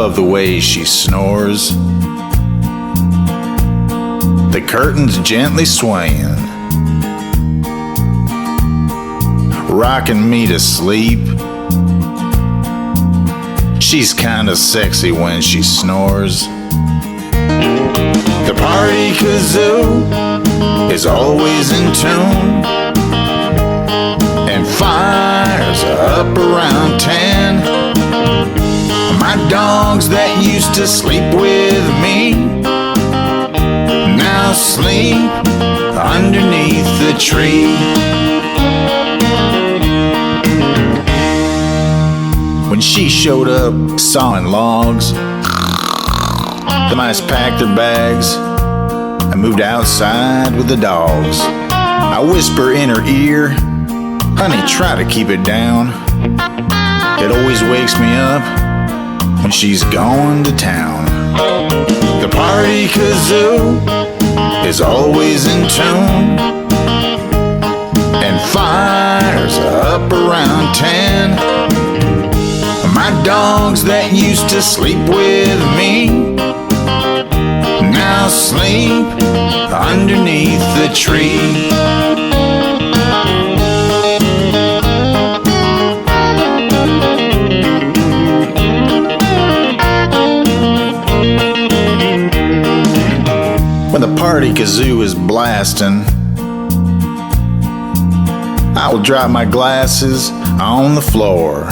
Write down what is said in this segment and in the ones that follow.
love the way she snores. The curtains gently swaying, rocking me to sleep. She's kinda sexy when she snores. The party kazoo is always in tune and fires up around 10. My dogs that used to sleep with me now sleep underneath the tree. When she showed up sawing logs, the mice packed their bags and moved outside with the dogs. I whisper in her ear, honey, try to keep it down. It always wakes me up when she's gone to town. The party kazoo is always in tune and fires up around 10. My dogs that used to sleep with me now sleep underneath the tree. When the party kazoo is blasting, I will drop my glasses on the floor.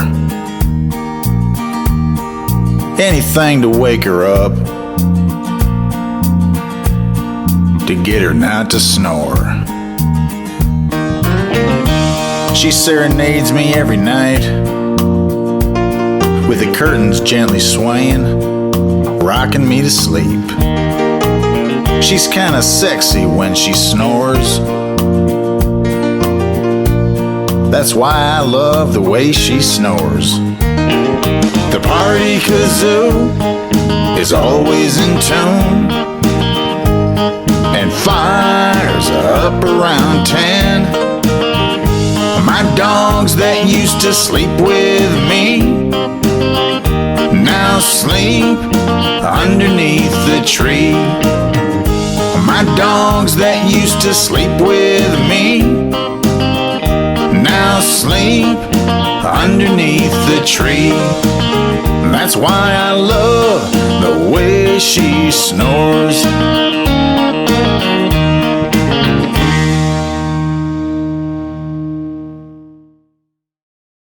Anything to wake her up, to get her not to snore. She serenades me every night with the curtains gently swaying, rocking me to sleep. She's kinda sexy when she snores. That's why I love the way she snores. The party kazoo is always in tune and fires up around 10. My dogs that used to sleep with me now sleep underneath the tree. My dogs that used to sleep with me now sleep underneath the tree. That's why I love the way she snores.